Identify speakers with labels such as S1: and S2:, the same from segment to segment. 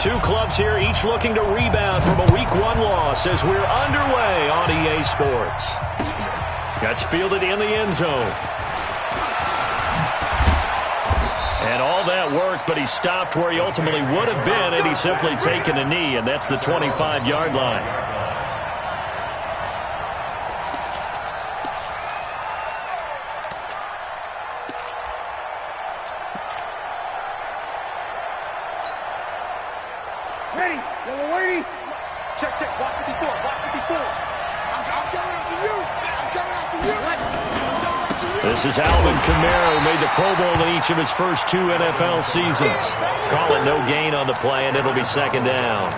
S1: Two clubs here, each looking to rebound from a Week 1 loss as we're underway on EA Sports. That's fielded in the end zone. And all that work, but he stopped where he ultimately would have been had he simply taken a knee, and that's the 25-yard line.
S2: Ready, yellow lady. Check, block 54, block 54. I'm coming after you. I'm coming after you.
S1: This is Alvin Kamara, who made the Pro Bowl in each of his first 2 NFL seasons. Call it no gain on the play, and it'll be second down.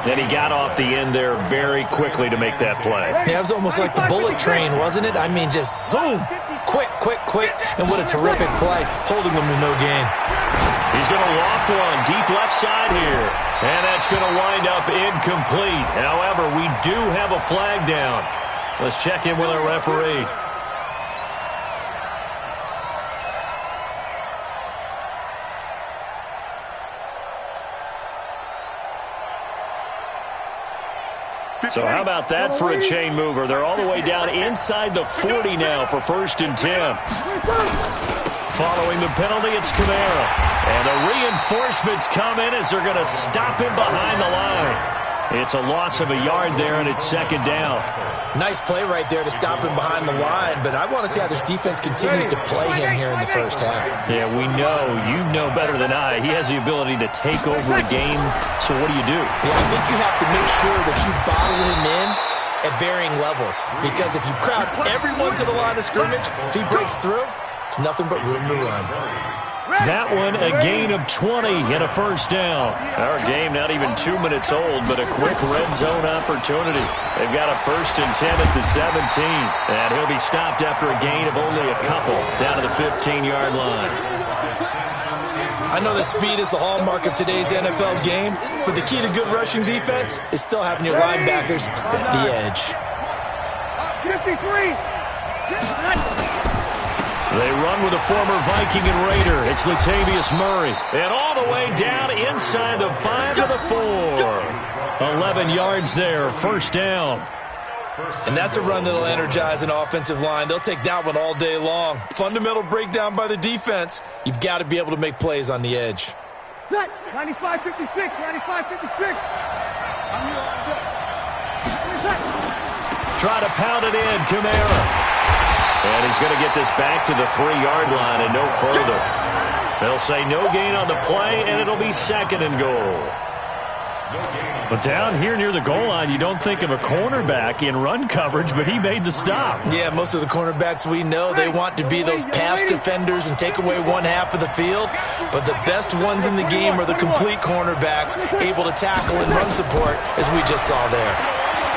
S1: And he got off the end there very quickly to make that play.
S3: Yeah, it was almost like the bullet train, wasn't it? I mean, just zoom. Quick. And what a terrific play, holding them to no gain.
S1: He's going to loft one deep left side here. And that's going to wind up incomplete. However, we do have a flag down. Let's check in with our referee. So how about that for a chain mover? They're all the way down inside the 40 now for 1st and 10. Following the penalty, it's Kamara. And the reinforcements come in as they're going to stop him behind the line. It's a loss of a yard there, and it's second down.
S3: Nice play right there to stop him behind the line, but I want to see how this defense continues to play him here in the first half.
S1: Yeah, we know. You know better than I. He has the ability to take over a game, so what do you do?
S3: Yeah, I think you have to make sure that you bottle him in at varying levels, because if you crowd everyone to the line of scrimmage, if he breaks through, it's nothing but room to run.
S1: That one, a gain of 20 and a first down. Our game not even 2 minutes old, but a quick red zone opportunity. They've got a 1st and 10 at the 17. And he'll be stopped after a gain of only a couple down to the 15-yard line.
S3: I know that speed is the hallmark of today's NFL game, but the key to good rushing defense is still having your linebackers set the edge.
S2: 53.
S1: They run with a former Viking and Raider. It's Latavius Murray. And all the way down inside the 5 to the 4. 11 yards there, first down.
S3: And that's a run that'll energize an offensive line. They'll take that one all day long. Fundamental breakdown by the defense. You've got to be able to make plays on the edge.
S2: 95-56, 95-56.
S1: Try to pound it in, Kamara. And he's going to get this back to the 3-yard line and no further. They'll say no gain on the play, and it'll be second and goal. But down here near the goal line, you don't think of a cornerback in run coverage, but he made the stop.
S3: Yeah, most of the cornerbacks we know, they want to be those pass defenders and take away one half of the field. But the best ones in the game are the complete cornerbacks, able to tackle and run support, as we just saw there.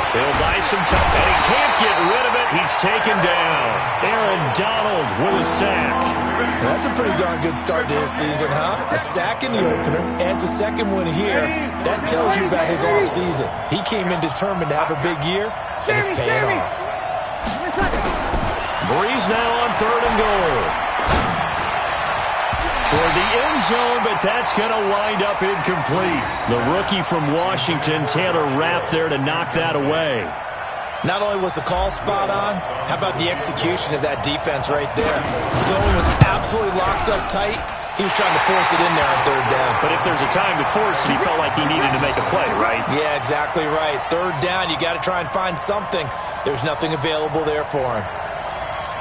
S1: He'll buy some time, and he can't get rid of it. He's taken down. Aaron Donald with a sack.
S3: That's a pretty darn good start to his season, huh? A sack in the opener, adds a second one here. That tells you about his offseason. He came in determined to have a big year, and it's paying off.
S1: Breeze now on 3rd and goal. Toward the end zone, but that's going to wind up incomplete. The rookie from Washington, Taylor Rapp, there to knock that away.
S3: Not only was the call spot on, how about the execution of that defense right there? Zone was absolutely locked up tight. He was trying to force it in there on 3rd down.
S1: But if there's a time to force it, he felt like he needed to make a play, right?
S3: Yeah, exactly right. 3rd down, you got to try and find something. There's nothing available there for him.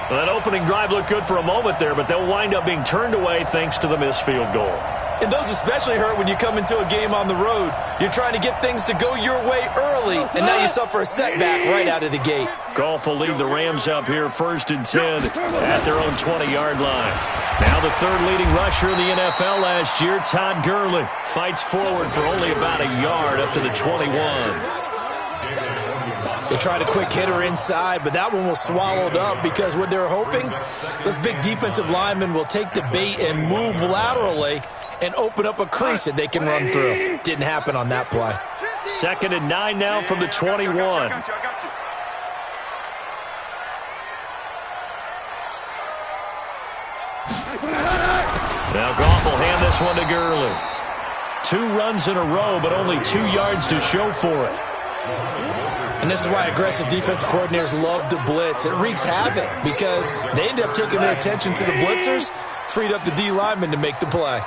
S1: Well, that opening drive looked good for a moment there, but they'll wind up being turned away thanks to the missed field goal.
S3: And those especially hurt when you come into a game on the road. You're trying to get things to go your way early, and now you suffer a setback right out of the gate.
S1: Goff will lead the Rams up here 1st and 10 at their own 20-yard line. Now the 3rd leading rusher in the NFL last year, Todd Gurley, fights forward for only about a yard up to the 21.
S3: They tried a quick hitter inside, but that one was swallowed up because what they're hoping, those big defensive linemen will take the bait and move laterally and open up a crease that they can run through. Didn't happen on that play.
S1: 2nd and 9 now from the 21. Now Goff will hand this one to Gurley. 2 runs in a row, but only 2 yards to show for it.
S3: And this is why aggressive defensive coordinators love to blitz. It wreaks havoc because they end up taking their attention to the blitzers, freed up the D lineman to make the play.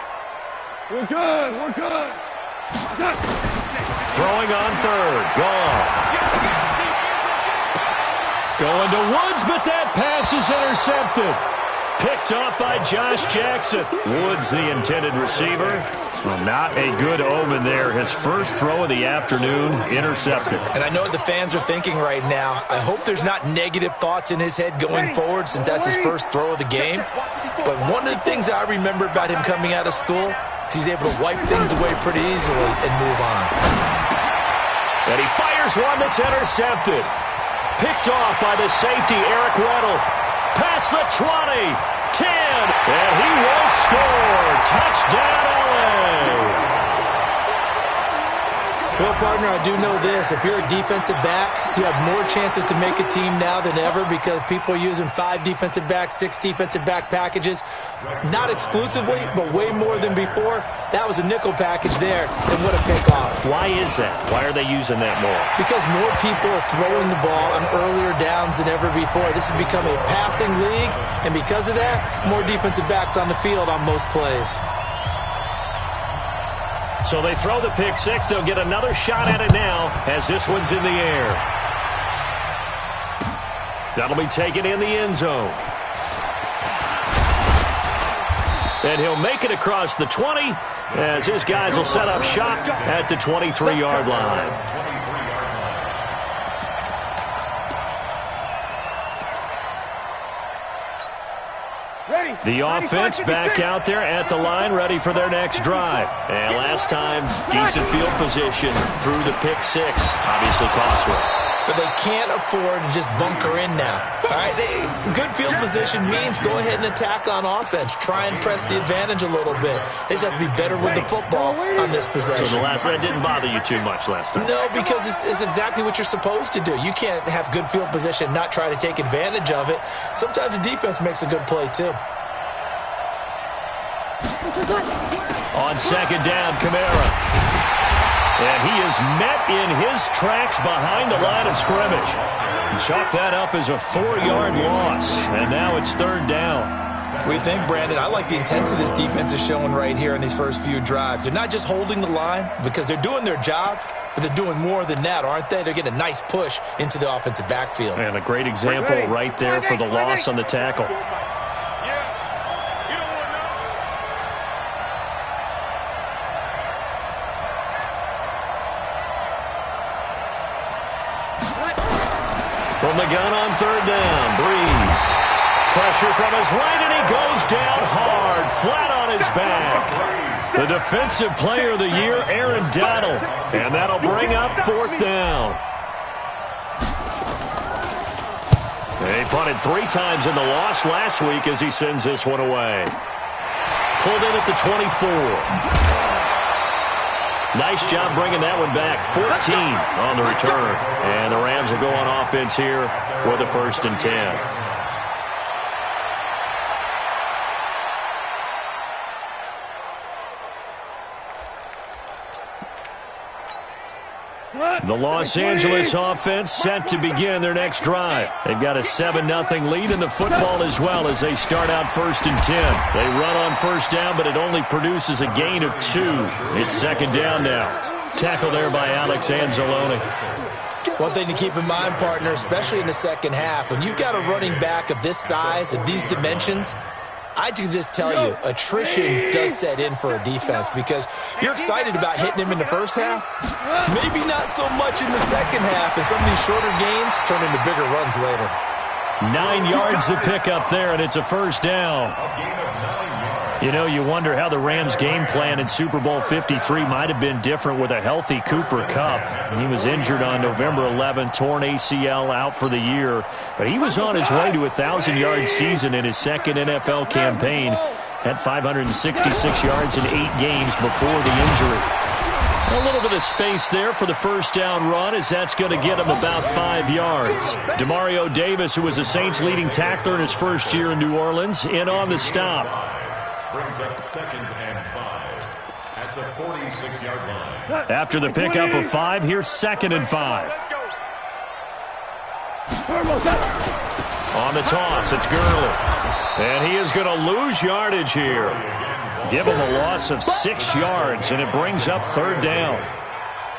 S2: We're good. We're good.
S1: Throwing on third. Goff. Going to Woods, but that pass is intercepted. Picked off by Josh Jackson. Woods, the intended receiver. Well, not a good omen there. His first throw of the afternoon, intercepted.
S3: And I know what the fans are thinking right now. I hope there's not negative thoughts in his head going forward since that's his first throw of the game. But one of the things I remember about him coming out of school is he's able to wipe things away pretty easily and move on.
S1: And he fires one that's intercepted. Picked off by the safety, Eric Weddle. Past the 20, 10, and he will score. Touchdown, LA.
S3: Well, partner, I do know this. If you're a defensive back, you have more chances to make a team now than ever because people are using 5 defensive backs, 6 defensive back packages. Not exclusively, but way more than before. That was a nickel package there, and what a pickoff.
S1: Why is that? Why are they using that more?
S3: Because more people are throwing the ball on earlier downs than ever before. This has become a passing league, and because of that, more defensive backs on the field on most plays.
S1: So they throw the pick 6. They'll get another shot at it now as this one's in the air. That'll be taken in the end zone. And he'll make it across the 20 as his guys will set up shop at the 23-yard line. The offense back out there at the line, ready for their next drive. And last time, decent field position through the pick 6. Obviously costly.
S3: But they can't afford to just bunker in now. All right, good field position means go ahead and attack on offense. Try and press the advantage a little bit. They just have to be better with the football on this possession.
S1: So the last one didn't bother you too much last time?
S3: No, because it's exactly what you're supposed to do. You can't have good field position and not try to take advantage of it. Sometimes the defense makes a good play, too.
S1: On second down, Kamara. And he is met in his tracks behind the line of scrimmage. Chalk that up as a 4-yard loss. And now it's third down.
S3: What do you think, Brandon? I like the intensity this defense is showing right here in these first few drives. They're not just holding the line because they're doing their job, but they're doing more than that, aren't they? They're getting a nice push into the offensive backfield.
S1: And a great example right there for the loss on the tackle. From the gun on third down, Breeze. Pressure from his right, and he goes down hard, flat on his back. The defensive player of the year, Aaron Donald. And that'll bring up fourth down. He punted 3 times in the loss last week as he sends this one away. Pulled in at the 24. Nice job bringing that one back. 14 on the return. And the Rams will go on offense here with a 1st and 10. The Los Angeles offense set to begin their next drive. They've got a 7-0 lead in the football as well as they start out 1st and 10. They run on first down, but it only produces a gain of 2. It's second down now. Tackle there by Alex Anzalone.
S3: One thing to keep in mind, partner, especially in the second half, when you've got a running back of this size, of these dimensions, I can just tell you, attrition does set in for a defense because you're excited about hitting him in the first half. Maybe not so much in the second half, and some of these shorter gains turn into bigger runs later.
S1: 9 yards to pick up there, and it's a first down. You know, you wonder how the Rams' game plan in Super Bowl 53 might have been different with a healthy Cooper Kupp. He was injured on November 11th, torn ACL, out for the year. But he was on his way to a 1,000-yard season in his second NFL campaign. Had 566 yards in 8 games before the injury. A little bit of space there for the first down run as that's going to get him about 5 yards. Demario Davis, who was the Saints' leading tackler in his first year in New Orleans, in on the stop.
S4: Brings up 2nd and 5 at
S1: After the pickup of 5, here's 2nd and 5. On the toss, it's Gurley. And he is going to lose yardage here. Give him a loss of 6 yards, and it brings up 3rd down.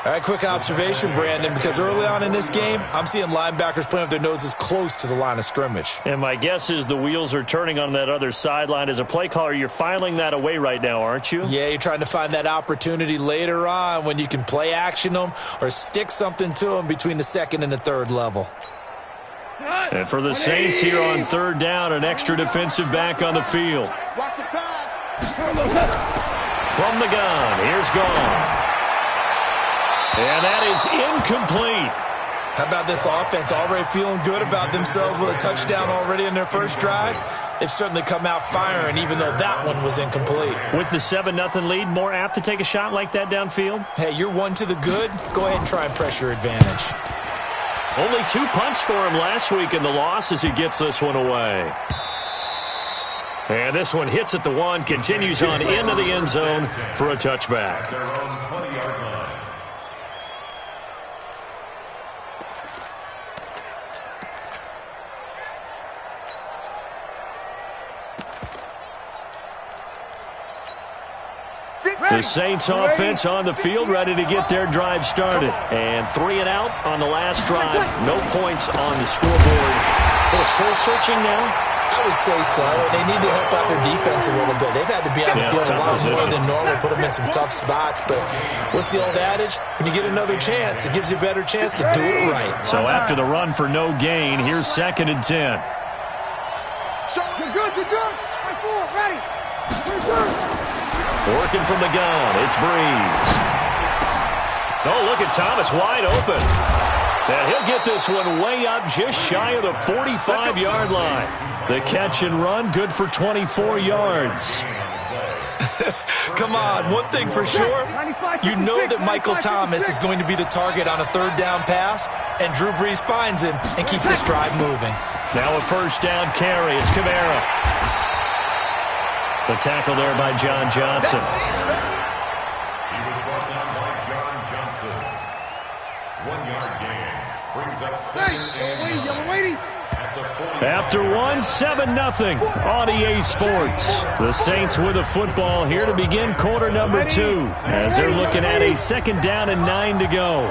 S3: All right, quick observation, Brandon, because early on in this game, I'm seeing linebackers playing with their noses close to the line of scrimmage.
S1: And my guess is the wheels are turning on that other sideline. As a play caller, you're filing that away right now, aren't you?
S3: Yeah, you're trying to find that opportunity later on when you can play action them or stick something to them between the 2nd and the 3rd level.
S1: And for the Saints here on 3rd down, an extra defensive back on the field.
S2: Watch the pass.
S1: From the gun, here's Goff. And that is incomplete.
S3: How about this offense already feeling good about themselves with a touchdown already in their first drive? They've certainly come out firing, even though that one was incomplete.
S1: With the 7-0 lead, more apt to take a shot like that downfield?
S3: Hey, you're one to the good. Go ahead and try and press your advantage.
S1: Only 2 punts for him last week in the loss as he gets this one away. And this one hits at the 1, continues on into the end zone for a touchback. The Saints offense on the field, ready to get their drive started. And 3 and out on the last drive. No points on the scoreboard. A little soul-searching now?
S3: I would say so. They need to help out their defense a little bit. They've had to be on the field a lot more than normal, put them in some tough spots. But what's the old adage? When you get another chance, it gives you a better chance to do it right.
S1: So after the run for no gain, here's 2nd and 10.
S2: You're good, you're good. Right forward, ready.
S1: Working from the gun, it's Breeze. Oh, look at Thomas wide open. And he'll get this one way up just shy of the 45-yard line. The catch and run, good for 24 yards.
S3: Come on, one thing for sure, you know that Michael Thomas is going to be the target on a 3rd down pass, and Drew Brees finds him and keeps this drive moving.
S1: Now a 1st down carry, it's Kamara. The tackle there by John Johnson.
S4: He was brought down by John Johnson. 1-yard gain. Brings up 2nd and 9.
S1: After 1, 7-0 on EA Sports. The Saints with a football here to begin quarter number 2 as they're looking at a 2nd down and 9 to go.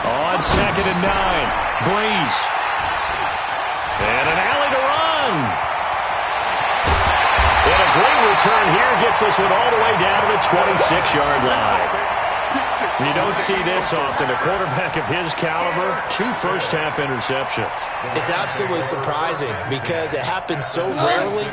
S1: On 2nd and 9, Breeze. And an alley to run. And a great return here gets this one all the way down to the 26-yard line. You don't see this often. A quarterback of his caliber, 2 first-half interceptions.
S3: It's absolutely surprising because it happens so rarely.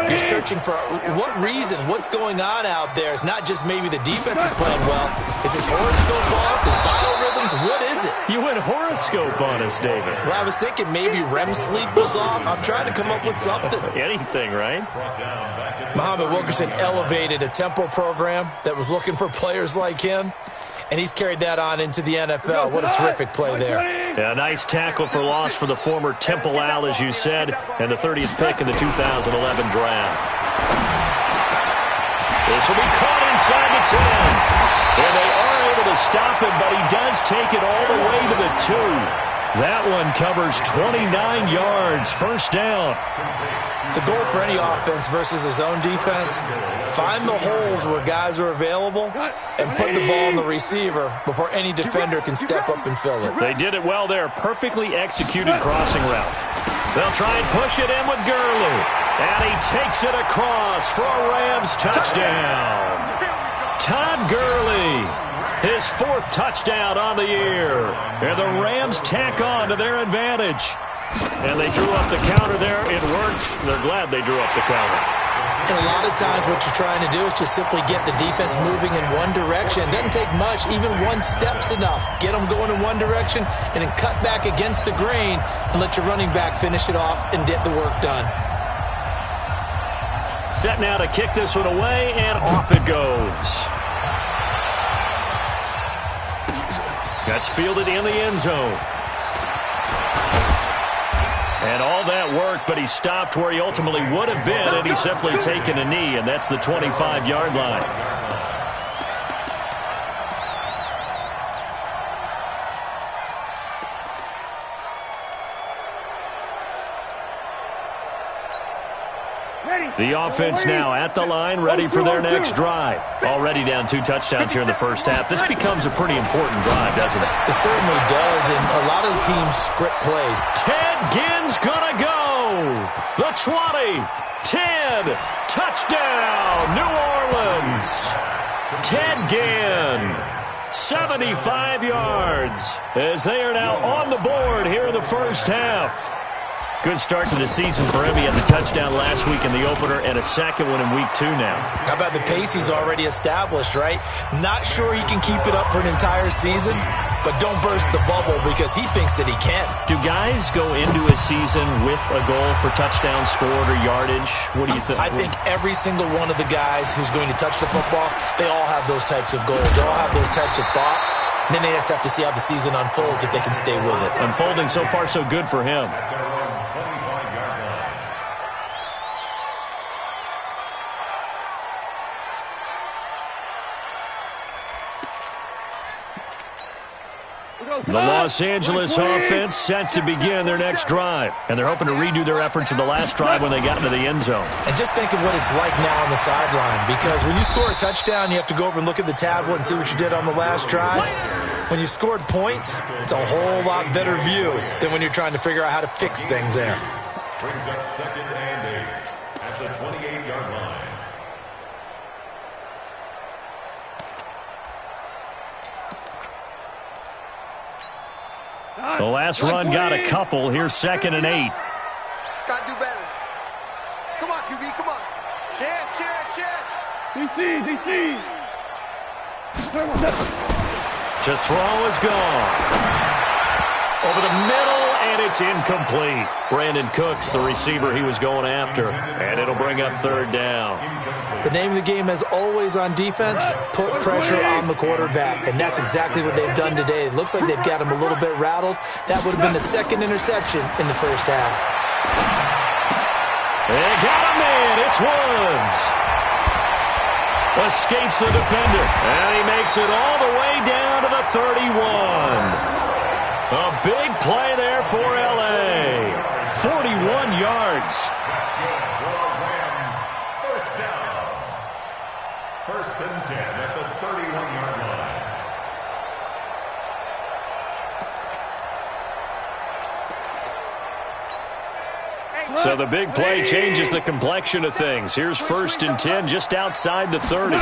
S3: You're searching for what reason, what's going on out there. It's not just maybe the defense is playing well. Is his horoscope off? His biorhythms? What is it?
S1: You went horoscope on us, David.
S3: Well, I was thinking maybe REM sleep was off. I'm trying to come up with something.
S1: Anything, right?
S3: Muhammad Wilkerson elevated a tempo program that was looking for players like him. And he's carried that on into the NFL. What a terrific play there.
S1: Yeah, nice tackle for loss for the former Temple Owl, as you said, and the 30th pick in the 2011 draft. This will be caught inside the 10. And they are able to stop him, but he does take it all the way to the 2. That one covers 29 yards, 1st down.
S3: The goal for any offense versus his own defense, find the holes where guys are available and put the ball in the receiver before any defender can step up and fill it.
S1: They did it well there. Perfectly executed crossing route. They'll try and push it in with Gurley. And he takes it across for a Rams touchdown. Todd Gurley, his 4th touchdown on the year. And the Rams tack on to their advantage. And they drew up the counter there. It worked. They're glad they drew up the counter.
S3: And a lot of times what you're trying to do is just simply get the defense moving in one direction. It doesn't take much. Even 1 step's enough. Get them going in one direction and then cut back against the grain and let your running back finish it off and get the work done.
S1: Set now to kick this one away, and off it goes. That's fielded in the end zone. And all that work, but he stopped where he ultimately would have been, and he's simply taken a knee, and that's the 25-yard line. The offense now at the line, ready for their next drive. Already down 2 touchdowns here in the first half. This becomes a pretty important drive, doesn't it?
S3: It certainly does, and a lot of the teams script plays.
S1: Ted Ginn's gonna go. The 20, 10, touchdown, New Orleans. Ted Ginn, 75 yards, as they are now on the board here in the first half. Good start to the season for him. He had the touchdown last week in the opener and a second one in week 2 now.
S3: How about the pace he's already established, right? Not sure he can keep it up for an entire season, but don't burst the bubble because he thinks that he can.
S1: Do guys go into a season with a goal for touchdowns scored or yardage? What do you think?
S3: I think every single one of the guys who's going to touch the football, they all have those types of goals. They all have those types of thoughts. And then they just have to see how the season unfolds if they can stay with it.
S1: Unfolding so far so good for him. The Los Angeles offense set to begin their next drive. And they're hoping to redo their efforts in the last drive when they got into the end zone.
S3: And just think of what it's like now on the sideline. Because when you score a touchdown, you have to go over and look at the tablet and see what you did on the last drive. When you scored points, it's a whole lot better view than when you're trying to figure out how to fix things there.
S4: Brings up 2nd and 8 at the 28-yard line.
S1: The last run got a couple. Here's 2nd and 8.
S2: Gotta do better. Come on, QB, come on. Chance. DC.
S1: To throw is gone. Over the middle, and it's incomplete. Brandon Cooks, the receiver he was going after. And it'll bring up 3rd down.
S3: The name of the game is always on defense, put pressure on the quarterback. And that's exactly what they've done today. It looks like they've got him a little bit rattled. That would have been the 2nd interception in the first half.
S1: They got him in. It's Woods. Escapes the defender. And he makes it all the way down to the 31. A big play there for L.A. 41 yards.
S4: That's good for Rams. First down. 1st and 10 at the 31-yard line.
S1: So the big play changes the complexion of things. Here's 1st and 10 just outside the 30.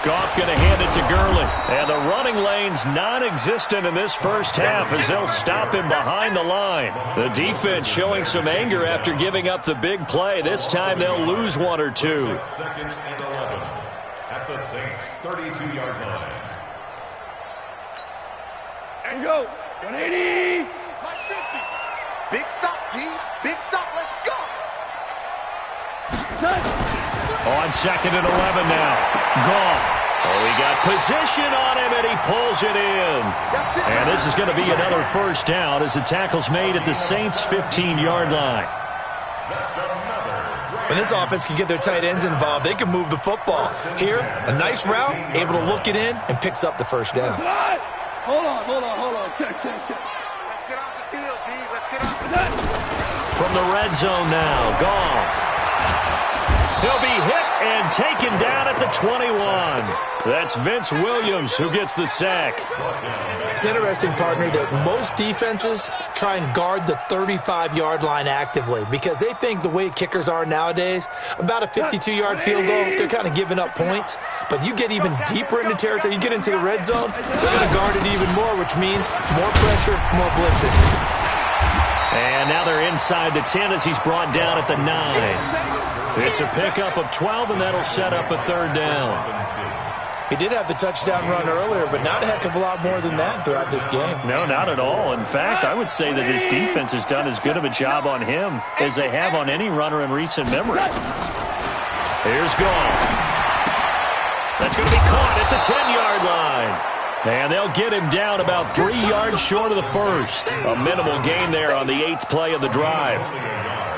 S1: Goff going to hand it to Gurley. And the running lane's non-existent in this first half as they'll stop him behind the line. The defense showing some anger after giving up the big play. This time they'll lose 1 or 2.
S4: 2nd and 11 at the Saints' 32-yard line.
S2: And go. 180. Big stop, D. Big stop. Let's go.
S1: On 2nd and 11 now. Goff. Oh, he got position on him, and he pulls it in. And this is going to be another first down as the tackle's made at the Saints' 15-yard line.
S3: When this offense can get their tight ends involved, they can move the football. Here, a nice route, able to look it in, and picks up the first down.
S2: Hold on. Check. Let's get off the field, D. Let's get off the field.
S1: From the red zone now, Goff. He'll be hit and taken down at the 21. That's Vince Williams who gets the sack.
S3: It's interesting, partner, that most defenses try and guard the 35-yard line actively because they think the way kickers are nowadays, about a 52-yard field goal, they're kind of giving up points. But you get even deeper into territory, you get into the red zone, they're going to guard it even more, which means more pressure, more blitzing.
S1: And now they're inside the 10 as he's brought down at the 9. It's a pickup of 12, and that'll set up a 3rd down.
S3: He did have the touchdown run earlier, but not a heck of a lot more than that throughout this game.
S1: No, not at all. In fact, I would say that this defense has done as good of a job on him as they have on any runner in recent memory. Here's Goff. That's going to be caught at the 10-yard line. And they'll get him down about 3 yards short of the first. A minimal gain there on the 8th play of the drive.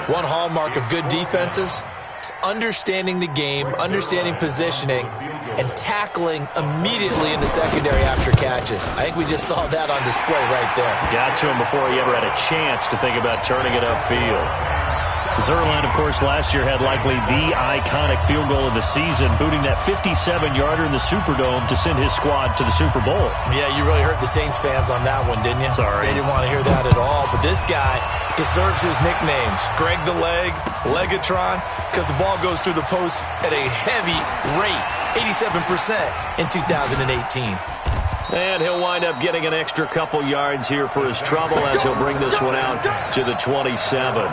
S3: One hallmark of good defenses is understanding the game, understanding positioning, and tackling immediately in the secondary after catches. I think we just saw that on display right there.
S1: Got to him before he ever had a chance to think about turning it upfield. Zerline, of course, last year had likely the iconic field goal of the season, booting that 57-yarder in the Superdome to send his squad to the Super Bowl.
S3: Yeah, you really hurt the Saints fans on that one, didn't you?
S1: Sorry.
S3: They didn't want to hear that at all. But this guy deserves his nicknames. Greg the Leg, Legatron, because the ball goes through the post at a heavy rate, 87% in 2018.
S1: And he'll wind up getting an extra couple yards here for his trouble as he'll bring this one out to the 27.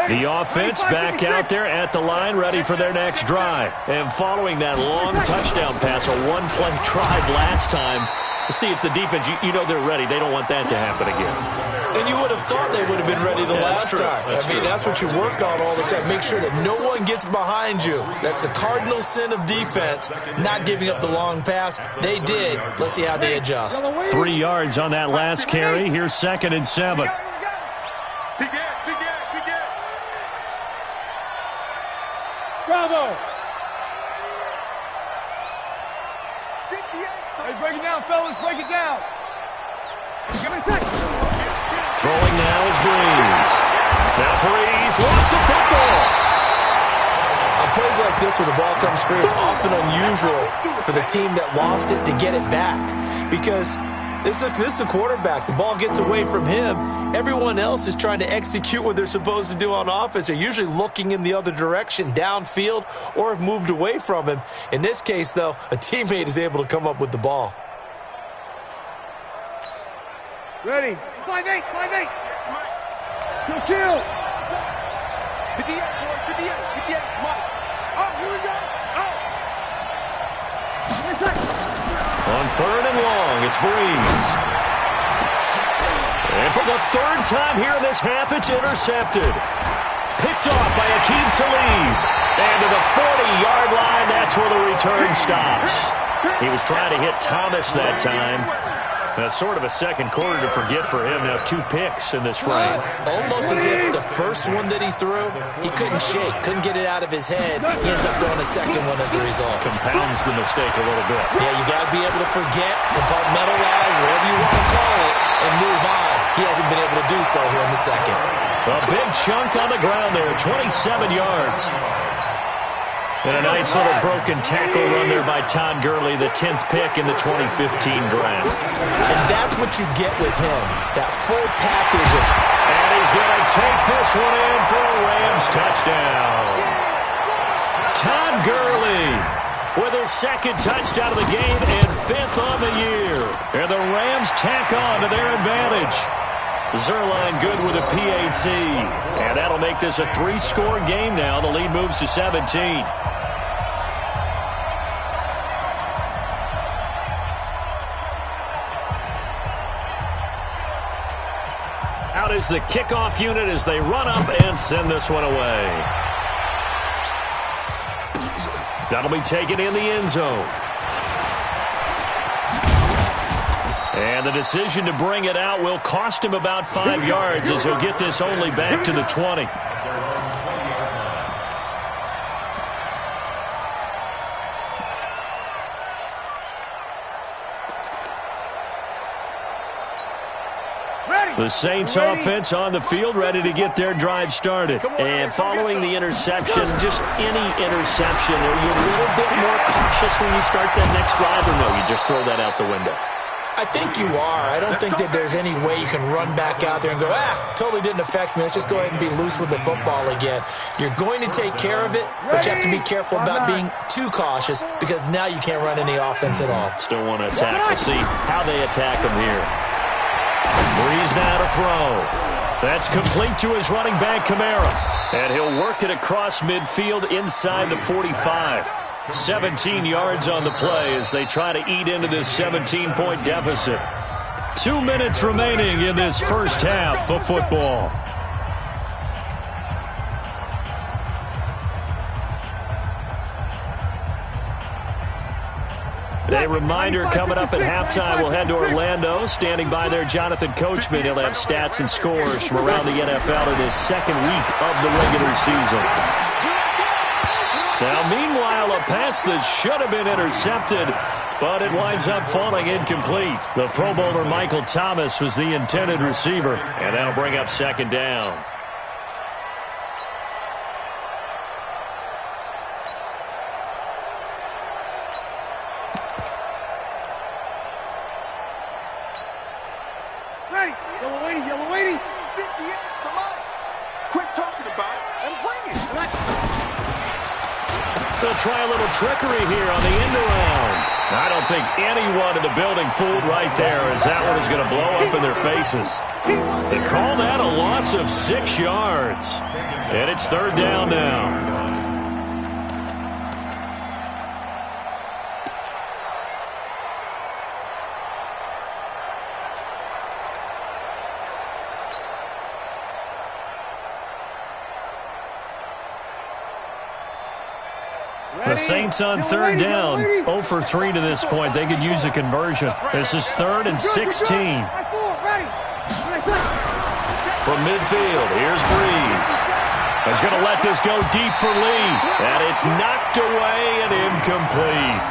S1: The offense back out there at the line, ready for their next drive. And following that long touchdown pass, a one-play drive last time, to see if the defense, you know they're ready. They don't want that to happen again.
S3: And you would have thought they would have been ready the last time. That's what you work on all the time. Make sure that no one gets behind you. That's the cardinal sin of defense, not giving up the long pass. They did. Let's see how they adjust.
S1: 3 yards on that last carry. Here's 2nd and 7.
S2: Bravo! Hey, break it down, fellas. Break it down. Give me a second.
S1: Throwing now is Breeze. Now Breeze lost the football.
S3: On plays like this where the ball comes free, it's often unusual for the team that lost it to get it back. Because this is the quarterback. The ball gets away from him. Everyone else is trying to execute what they're supposed to do on offense. They're usually looking in the other direction, downfield, or have moved away from him. In this case, though, a teammate is able to come up with the ball.
S2: Ready. 5-8, 5-8. Kill. 58, boys, 58, 58. Mike. Oh, here we go. Oh.
S1: On 3rd and long, it's Breeze. And for the 3rd time here in this half, it's intercepted. Picked off by Akeem Talib. And to the 40-yard line, that's where the return stops. He was trying to hit Thomas that time. That's sort of a second quarter to forget for him. Now 2 picks in this frame.
S3: Almost as if the first one that he threw, he couldn't shake, couldn't get it out of his head. He ends up throwing a second one as a result.
S1: Compounds the mistake a little bit.
S3: Yeah, you got to be able to forget, compartmentalize, whatever you want to call it, and move on. He hasn't been able to do so here in the second.
S1: A big chunk on the ground there, 27 yards. And a nice little broken tackle run there by Todd Gurley, the 10th pick in the 2015 draft.
S3: And that's what you get with him, that full package of...
S1: And he's going to take this one in for a Rams touchdown. Todd Gurley with his 2nd touchdown of the game and 5th on the year. And the Rams tack on to their advantage. Zerline good with a PAT. And that'll make this a 3-score game now. The lead moves to 17. Out is the kickoff unit as they run up and send this one away. That'll be taken in the end zone. And the decision to bring it out will cost him about 5 yards as he'll get this only back to the 20. The Saints offense on the field, ready to get their drive started. And following the interception, just any interception, are you a little bit more cautious when you start that next drive, or no, you just throw that out the window?
S3: I think you are. I don't think that there's any way you can run back out there and go, totally didn't affect me. Let's just go ahead and be loose with the football again. You're going to take care of it, but you have to be careful about being too cautious because now you can't run any offense at all.
S1: Still want to attack. We'll see how they attack him here. Breeze now to throw. That's complete to his running back, Kamara. And he'll work it across midfield inside the 45. 17 yards on the play as they try to eat into this 17-point deficit. 2 minutes remaining in this first half of football. A reminder coming up at halftime, we'll head to Orlando. Standing by there, Jonathan Coachman. He'll have stats and scores from around the NFL in his second week of the regular season. Now, meanwhile, a pass that should have been intercepted, but it winds up falling incomplete. The Pro Bowler Michael Thomas was the intended receiver, and that'll bring up second down.
S2: Hey, yellow lady. 58, come on. Quit talking about it and bring it.
S1: They'll try a little trickery here on the end around. I don't think anyone in the building fooled right there, as that one is going to blow up in their faces. They call that a loss of 6 yards. And it's third down now. The Saints on third down, 0 for 3 to this point. They could use a conversion. This is 3rd and 16. From midfield, here's Breeze. He's going to let this go deep for Lee. And it's knocked away and incomplete.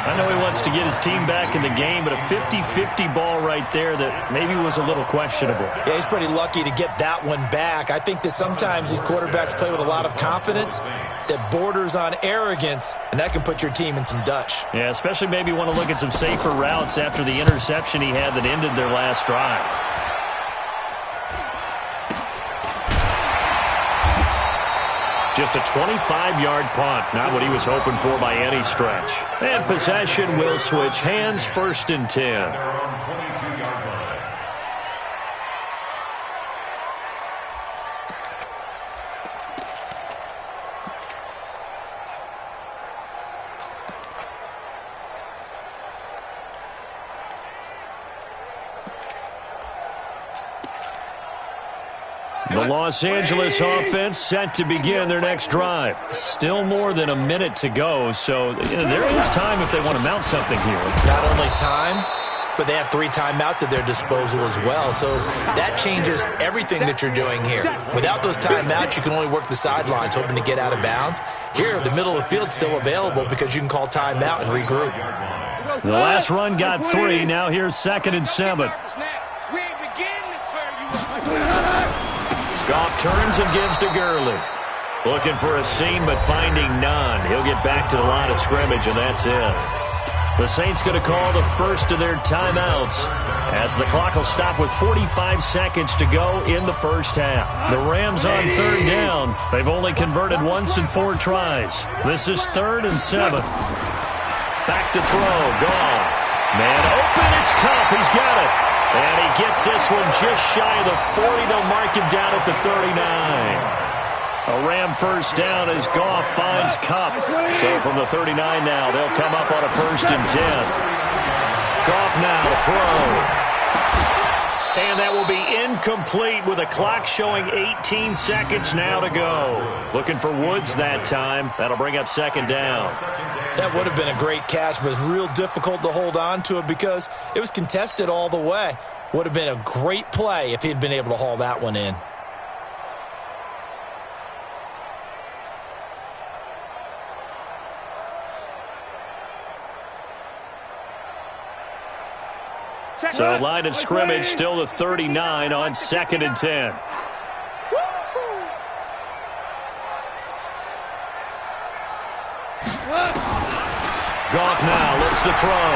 S1: I know he wants to get his team back in the game, but a 50-50 ball right there that maybe was a little questionable.
S3: Yeah, he's pretty lucky to get that one back. I think that sometimes these quarterbacks play with a lot of confidence that borders on arrogance, and that can put your team in some Dutch.
S1: Yeah, especially maybe want to look at some safer routes after the interception he had that ended their last drive. Just a 25-yard punt, not what he was hoping for by any stretch. And possession will switch hands, 1st and 10. The Los Angeles offense set to begin their next drive. Still more than a minute to go, so there is time if they want to mount something here.
S3: Not only time, but they have 3 timeouts at their disposal as well, so that changes everything that you're doing here. Without those timeouts, you can only work the sidelines, hoping to get out of bounds. Here, the middle of the field's still available because you can call timeout and regroup.
S1: The last run got 3. Now here's 2nd and 7. Goff turns and gives to Gurley. Looking for a seam, but finding none. He'll get back to the line of scrimmage, and that's it. The Saints going to call the first of their timeouts as the clock will stop with 45 seconds to go in the first half. The Rams on third down. They've only converted once in 4 tries. This is 3rd and 7. Back to throw. Goff. Man open. It's Cup. He's got it. And he gets this one just shy of the 40. They'll mark him down at the 39. A Ram first down as Goff finds Cup. So from the 39 now, they'll come up on a 1st and 10. Goff now to throw. And that will be incomplete with a clock showing 18 seconds now to go. Looking for Woods that time. That'll bring up 2nd down.
S3: That would have been a great catch, but it's real difficult to hold on to it because it was contested all the way. Would have been a great play if he'd been able to haul that one in.
S1: So line of scrimmage still the 39 on 2nd and 10. Goff now looks to throw.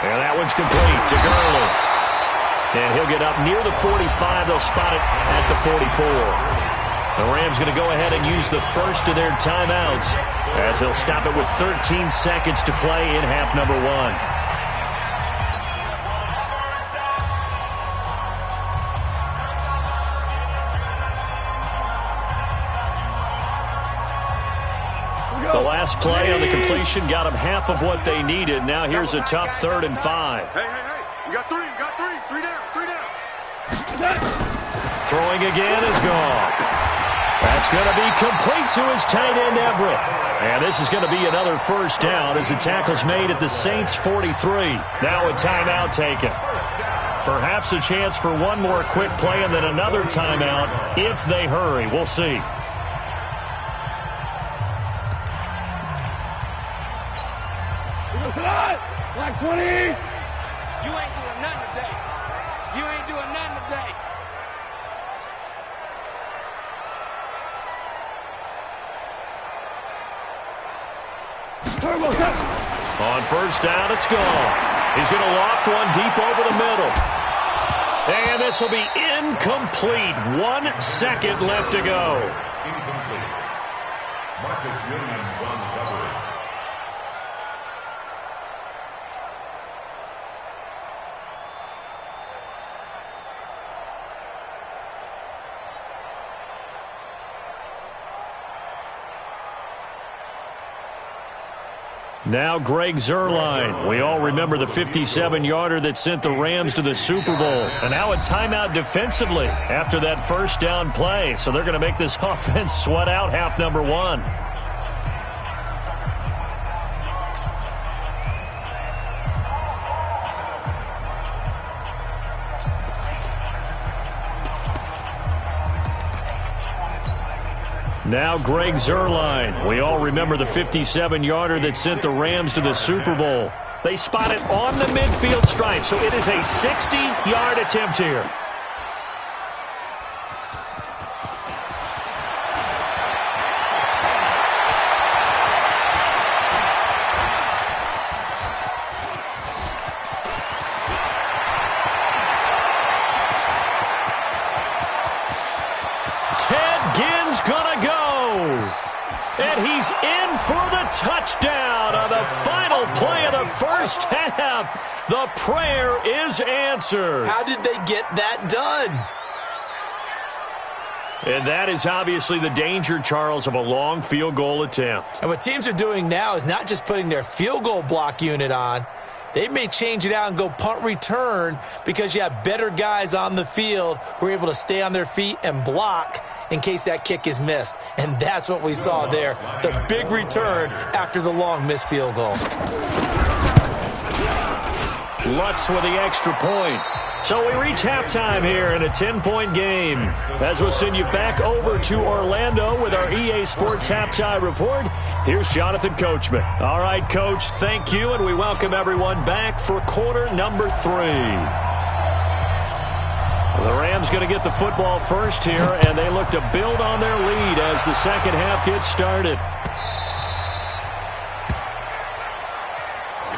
S1: And that one's complete to Gurley. And he'll get up near the 45. They'll spot it at the 44. The Rams going to go ahead and use the first of their timeouts as they'll stop it with 13 seconds to play in half number 1. The last play on the completion got them half of what they needed. Now here's a tough 3rd and 5.
S2: Hey. You got 3. 3 down.
S1: Throwing again is Goff. That's going to be complete to his tight end, Everett. And this is going to be another first down as the tackle's made at the Saints' 43. Now a timeout taken. Perhaps a chance for one more quick play and then another timeout if they hurry. We'll see.
S2: Black 20!
S5: You ain't doing nothing today. You ain't doing nothing today.
S1: On first down, it's gone. He's going to loft one deep over the middle. And this will be incomplete. 1 second left to go.
S4: Incomplete. Marcus Williams on the coverage.
S1: Now Greg Zuerlein. We all remember the 57-yarder that sent the Rams to the Super Bowl. And now a timeout defensively after that first down play. So they're going to make this offense sweat out half number one. Now Greg Zuerlein. We all remember the 57-yarder that sent the Rams to the Super Bowl. They spot it on the midfield stripe, so it is a 60-yard attempt here. Touchdown on the final play of the first half. The prayer is answered.
S3: How did they get that done?
S1: And that is obviously the danger, Charles, of a long field goal attempt.
S3: And what teams are doing now is not just putting their field goal block unit on. They may change it out and go punt return because you have better guys on the field who are able to stay on their feet and block in case that kick is missed. And that's what we saw there, the big return after the long missed field goal.
S1: Lutz with the extra point. So we reach halftime here in a 10-point game. As we'll send you back over to Orlando with our EA Sports Halftime Report, here's Jonathan Coachman. All right, Coach, thank you, and we welcome everyone back for quarter number 3. The Rams going to get the football first here, and they look to build on their lead as the second half gets started.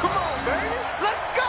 S2: Come on, baby. Let's go!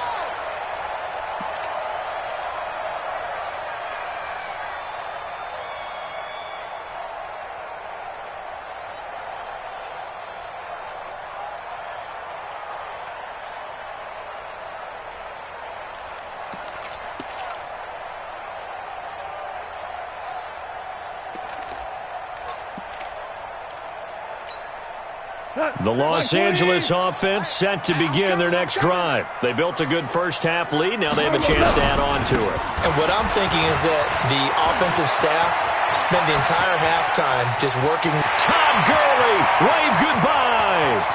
S1: The Los Angeles offense set to begin their next drive. They built a good first-half lead. Now they have a chance to add on to it.
S3: And what I'm thinking is that the offensive staff spent the entire halftime just working.
S1: Todd Gurley, wave goodbye.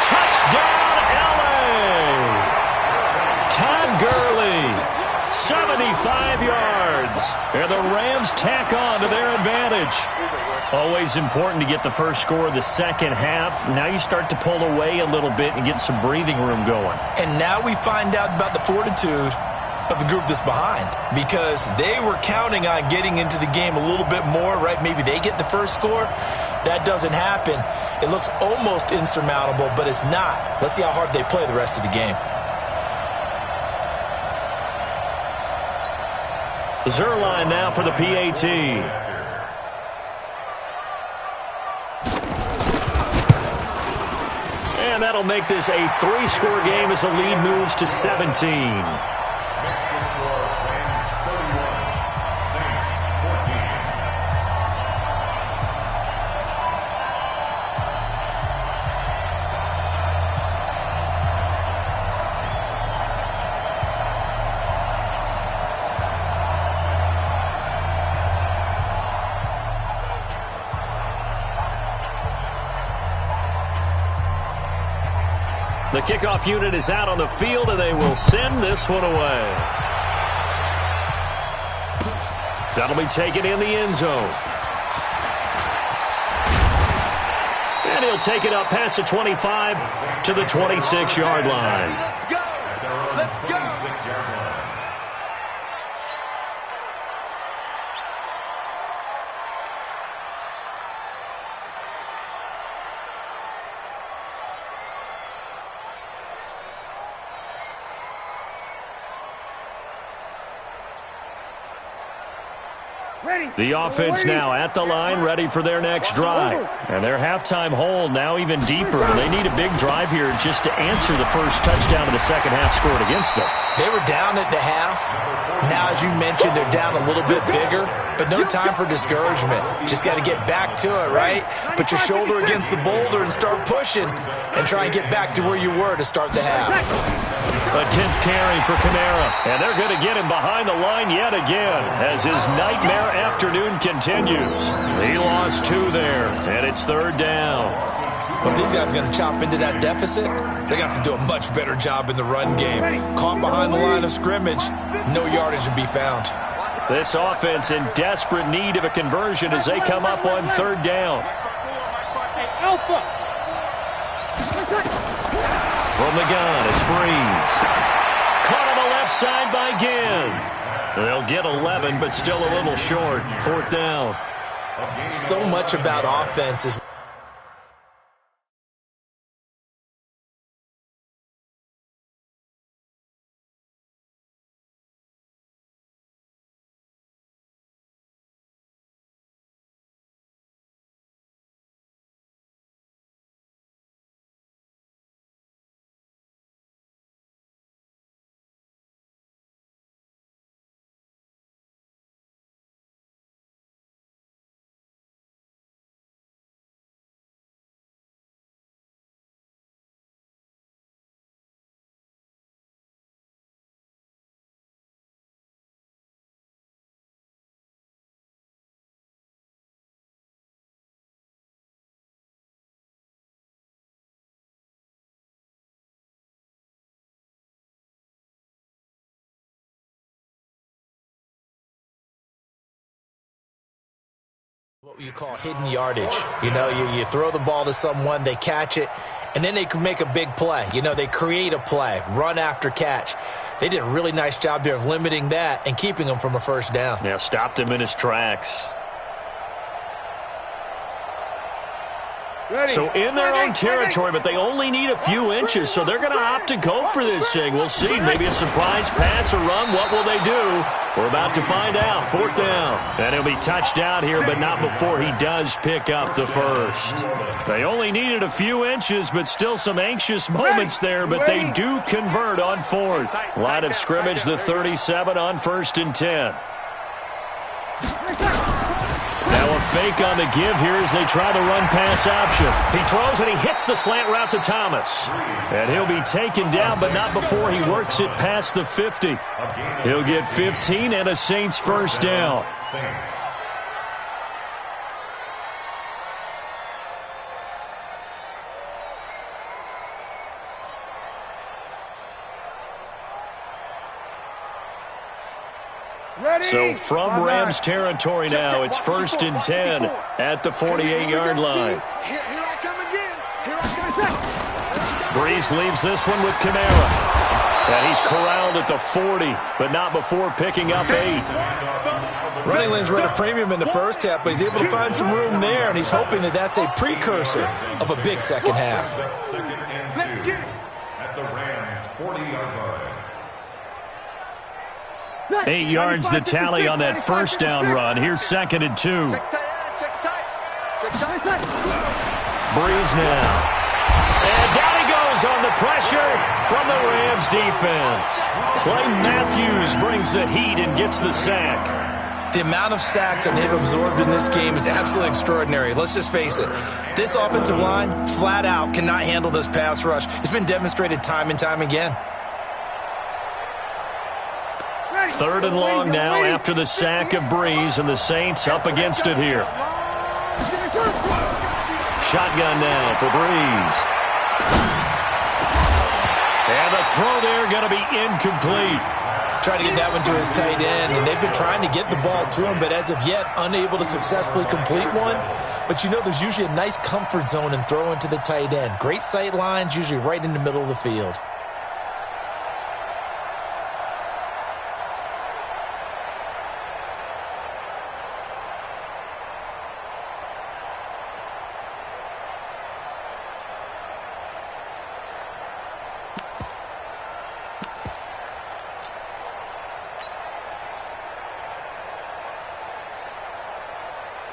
S1: Touchdown, L.A. Todd Gurley, 75 yards. And the Rams tack on to their advantage. Always important to get the first score of the second half. Now you start to pull away a little bit and get some breathing room going.
S3: And now we find out about the fortitude of the group that's behind, because they were counting on getting into the game a little bit more, right? Maybe they get the first score. That doesn't happen. It looks almost insurmountable, but it's not. Let's see how hard they play the rest of the game.
S1: Zuerlein now for the PAT. And that'll make this a 3-score game as the lead moves to 17. The kickoff unit is out on the field, and they will send this one away. That'll be taken in the end zone. And he'll take it up past the 25 to the 26-yard line.
S4: Let's go. 26-yard line.
S1: The offense now at the line, ready for their next drive. And their halftime hold now even deeper. They need a big drive here just to answer the first touchdown of the second half scored against them.
S3: They were down at the half. Now, as you mentioned, they're down a little bit bigger, but no time for discouragement. Just got to get back to it, right? Put your shoulder against the boulder and start pushing and try and get back to where you were to start the half.
S1: A 10th carry for Kamara, and they're going to get him behind the line yet again as his nightmare afternoon continues. He lost 2 there, and it's third down.
S3: Well, if these guys are going to chop into that deficit, they got to do a much better job in the run game. Caught behind the line of scrimmage, no yardage to be found.
S1: This offense in desperate need of a conversion as they come up on third down.
S2: Alpha.
S1: From the gun, it's Breeze. Caught on the left side by Ginn. They'll get 11, but still a little short. Fourth down.
S3: So much about offense is what you call hidden yardage. You know, you throw the ball to someone, they catch it, and then they can make a big play. You know, they create a play, run after catch. They did a really nice job there of limiting that and keeping him from a first down.
S1: Yeah, stopped him in his tracks. So in their own territory, but they only need a few inches, so they're going to opt to go for this thing. We'll see. Maybe a surprise pass or run. What will they do? We're about to find out. Fourth down. And he'll be touched down here, but not before he does pick up the first. They only needed a few inches, but still some anxious moments there, but they do convert on fourth. Line of scrimmage, the 37 on 1st and 10. Now a fake on the give here as they try the run-pass option. He throws and he hits the slant route to Thomas. And he'll be taken down, but not before he works it past the 50. He'll get 15 and a Saints first down. So from Rams territory now, it's 1st and 10 at the 48-yard line.
S2: Here I come again. Here I come.
S1: Breeze leaves this one with Kamara. And he's corralled at the 40, but not before picking up 8.
S3: Running lanes were at a premium in the first half, but he's able to find some room there, and he's hoping that that's a precursor of a big second half.
S4: Second and 2 at the Rams 40-yard line.
S1: 8 yards the tally on that first down run. Here's 2nd and 2. Breeze now. And down he goes on the pressure from the Rams defense. Clay Matthews brings the heat and gets the sack.
S3: The amount of sacks that they've absorbed in this game is absolutely extraordinary. Let's just face it. This offensive line, flat out, cannot handle this pass rush. It's been demonstrated time and time again.
S1: 3rd and long now after the sack of Breeze, and the Saints up against it here. Shotgun now for Breeze. throw there going to be incomplete.
S3: Trying to get that one to his tight end, and they've been trying to get the ball to him, but as of yet, unable to successfully complete one. But you know, there's usually a nice comfort zone in throwing to the tight end. Great sight lines, usually right in the middle of the field.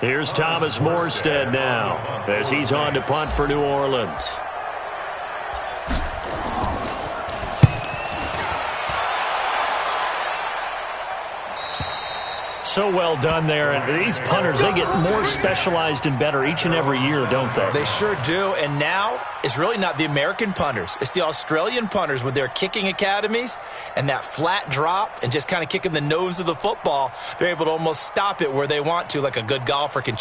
S1: Here's Thomas Morstead now as he's on to punt for New Orleans. So well done there. And these punters, they get more specialized and better each and every year, don't they?
S3: They sure do. And now it's really not the American punters. It's the Australian punters with their kicking academies and that flat drop and just kind of kicking the nose of the football. They're able to almost stop it where they want to, like a good golfer can.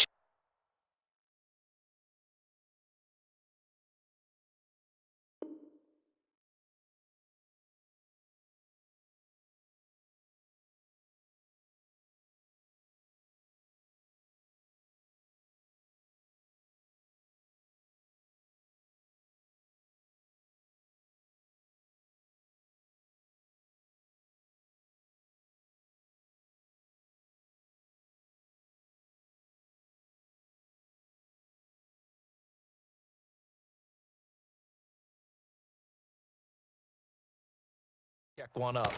S3: Check one up.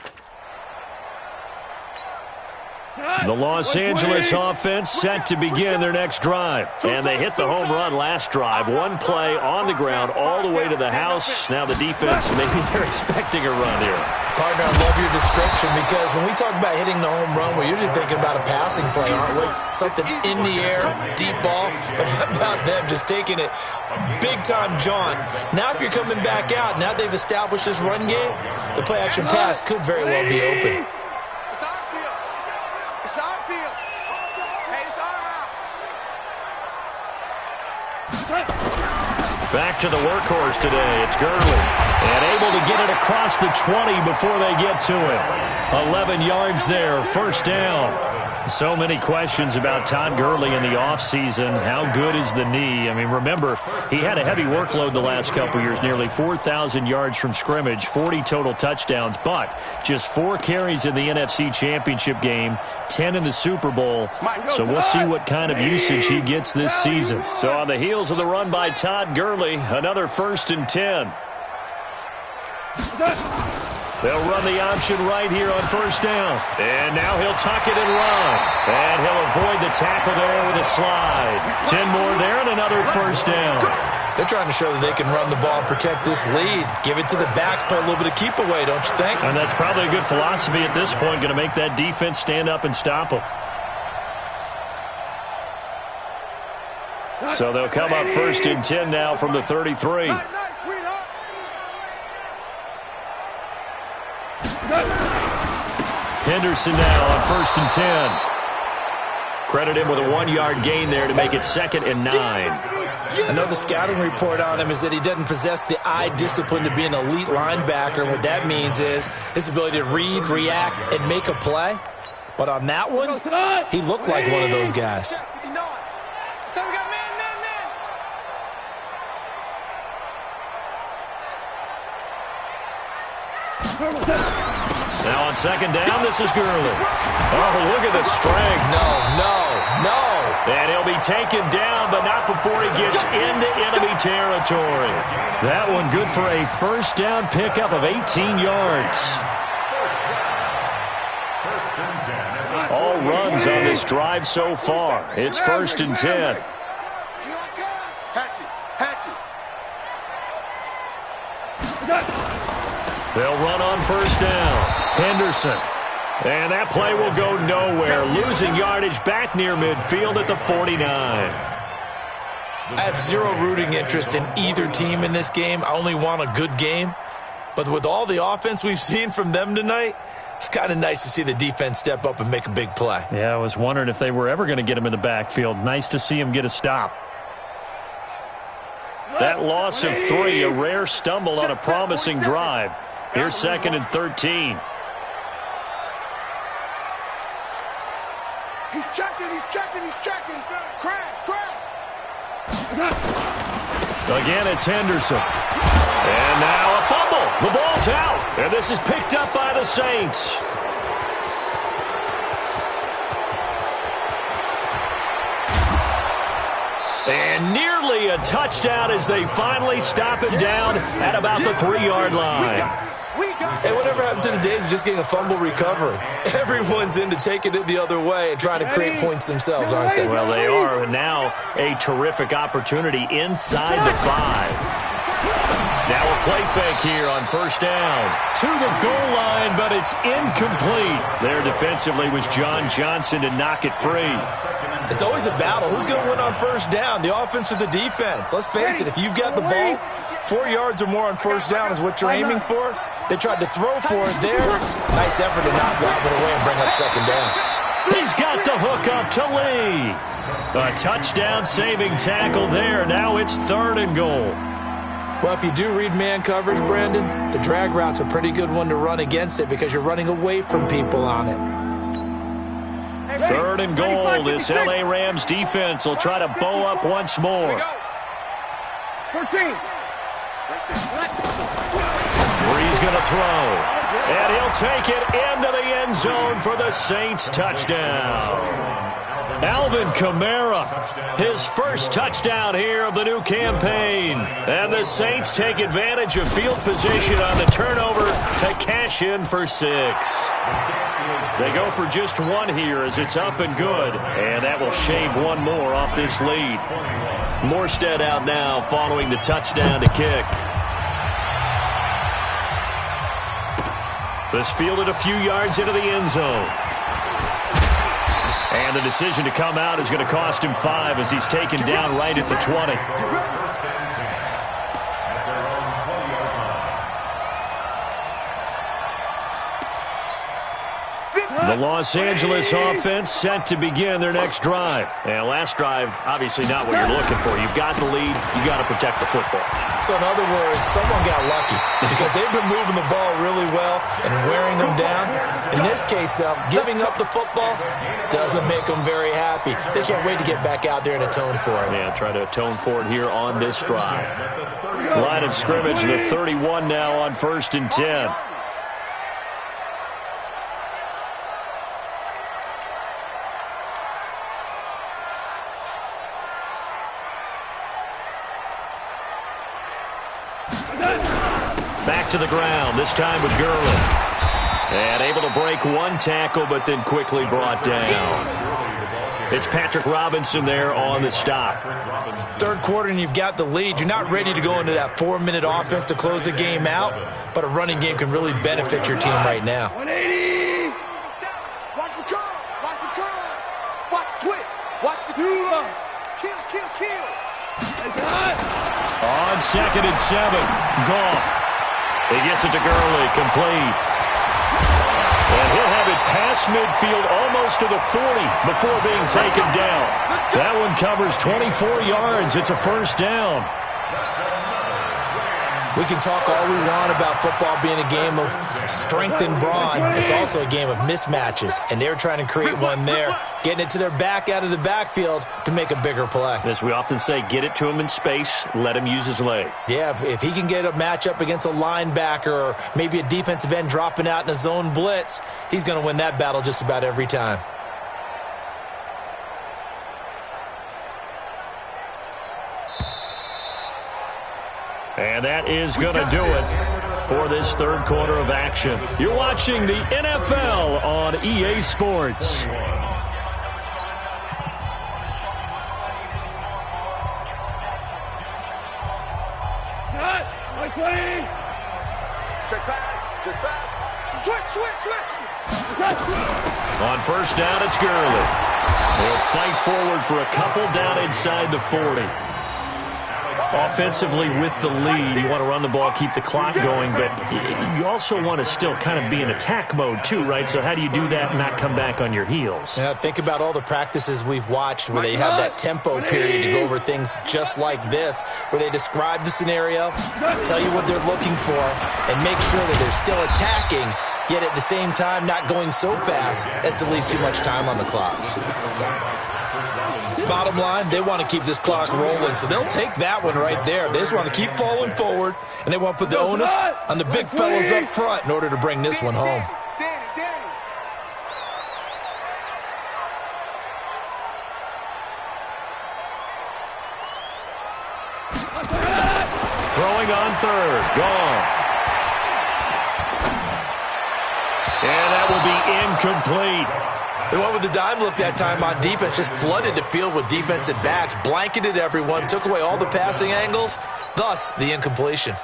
S1: The Los Angeles offense set to begin their next drive. And they hit the home run last drive. One play on the ground all the way to the house. Now the defense, maybe they're expecting a run here.
S3: Partner, I love your description because when we talk about hitting the home run, we're usually thinking about a passing play, aren't we? Something in the air, deep ball. But how about them just taking it big-time jaunt? Now if you're coming back out, now they've established this run game, the play-action pass could very well be open.
S1: Back to the workhorse today. It's Gurley. And able to get it across the 20 before they get to it. 11 yards there. First down. So many questions about Todd Gurley in the offseason. How good is the knee? I mean, remember, he had a heavy workload the last couple years. Nearly 4,000 yards from scrimmage, 40 total touchdowns, but just 4 carries in the NFC Championship game, 10 in the Super Bowl. So we'll see what kind of usage he gets this season. So on the heels of the run by Todd Gurley, another 1st and 10. They'll run the option right here on first down. And now he'll tuck it and run. And he'll avoid the tackle there with a slide. 10 more there and another first down.
S3: They're trying to show that they can run the ball and protect this lead. Give it to the backs, play a little bit of keep away, don't you think?
S1: And that's probably a good philosophy at this point. Going to make that defense stand up and stop them. So they'll come up 1st and 10 now from the 33. Henderson now on 1st and 10. Credit him with a 1-yard gain there to make it 2nd and 9.
S3: I know the scouting report on him is that he doesn't possess the eye discipline to be an elite linebacker. And what that means is his ability to read, react, and make a play. But on that one, he looked like one of those guys.
S1: Now on 2nd down, this is Gurley. Oh, look at the strength.
S3: No.
S1: And he'll be taken down, but not before he gets into enemy territory. That one good for a first down pickup of 18 yards. All runs on this drive so far. It's 1st and 10. They'll run on first down. Henderson. And that play will go nowhere. Losing yardage back near midfield at the 49.
S3: I have zero rooting interest in either team in this game. I only want a good game. But with all the offense we've seen from them tonight, it's kind of nice to see the defense step up and make a big play.
S1: Yeah, I was wondering if they were ever going to get him in the backfield. Nice to see him get a stop. That loss of 3, a rare stumble on a promising drive. Here's 2nd and 13.
S2: He's checking, he's checking, he's checking. Crash, crash.
S1: Again, it's Henderson. And now a fumble. The ball's out. And this is picked up by the Saints. And nearly a touchdown as they finally stop it down at about the 3-yard line.
S3: Hey, whatever happened to the days of just getting a fumble recovery? Everyone's into taking it the other way and trying to create points themselves, aren't they?
S1: Well, they are. Now a terrific opportunity inside the 5. Now a play fake here on 1st down. To the goal line, but it's incomplete. There defensively was John Johnson to knock it free.
S3: It's always a battle. Who's going to win on 1st down, the offense or the defense? Let's face it, if you've got the ball, 4 yards or more on 1st down is what you're aiming for. They tried to throw for it there. Nice effort to knock that one away and bring up 2nd down.
S1: He's got the hook up to Lee. A touchdown-saving tackle there. Now it's 3rd and goal.
S3: Well, if you do read man coverage, Brandon, the drag route's a pretty good one to run against it because you're running away from people on it.
S1: 3rd and goal. This L.A. Rams defense will try to bow up once more.
S2: 13.
S1: Bree's going to throw. And he'll take it into the end zone for the Saints touchdown. Alvin Kamara, his first touchdown here of the new campaign. And the Saints take advantage of field position on the turnover to cash in for 6. They go for just 1 here as it's up and good. And that will shave 1 more off this lead. Morstead out now following the touchdown to kick. This fielded a few yards into the end zone. And the decision to come out is going to cost him 5 as he's taken down right at the 20. The Los Angeles offense set to begin their next drive. And last drive, obviously not what you're looking for. You've got the lead. You've got to protect the football.
S3: So in other words, someone got lucky because they've been moving the ball really well and wearing them down. In this case, though, giving up the football doesn't make them very happy. They can't wait to get back out there and atone for it.
S1: Yeah, try to atone for it here on this drive. Line of scrimmage, the 31 now on 1st and 10. Back to the ground, this time with Gurley. And able to break 1 tackle, but then quickly brought down. It's Patrick Robinson there on the stop.
S3: 3rd quarter and you've got the lead. You're not ready to go into that 4-minute offense to close the game out, but a running game can really benefit your team right now.
S2: 180. Watch the curl. Watch the curl. Watch the twist. Watch the kill, kill, kill.
S1: On 2nd and 7, Goff. He gets it to Gurley, complete. And he'll have it past midfield almost to the 40 before being taken down. That one covers 24 yards. It's a 1st down.
S3: We can talk all we want about football being a game of strength and brawn. It's also a game of mismatches, and they're trying to create one there, getting it to their back out of the backfield to make a bigger play.
S1: As we often say, get it to him in space, let him use his leg.
S3: Yeah, if he can get a matchup against a linebacker or maybe a defensive end dropping out in a zone blitz, he's going to win that battle just about every time.
S1: And that is going to do it for this 3rd quarter of action. You're watching the NFL on EA Sports.
S2: Check pass. Check pass. Switch.
S1: On 1st down, it's Gurley. They'll fight forward for a couple down inside the 40. Offensively with the lead, you want to run the ball, keep the clock going, but you also want to still kind of be in attack mode too, right? So how do you do that and not come back on your heels?
S3: Yeah, think about all the practices we've watched where they have that tempo period to go over things just like this, where they describe the scenario, tell you what they're looking for, and make sure that they're still attacking, yet at the same time not going so fast as to leave too much time on the clock. Bottom line, they want to keep this clock rolling, so they'll take that one right there. They just want to keep falling forward, and they want to put the onus on the big fellas up front in order to bring this one home.
S1: Throwing on third, gone. And that will be incomplete.
S3: They went with the dime look that time on defense, just flooded the field with defensive backs, blanketed everyone, took away all the passing angles, thus the incompletion.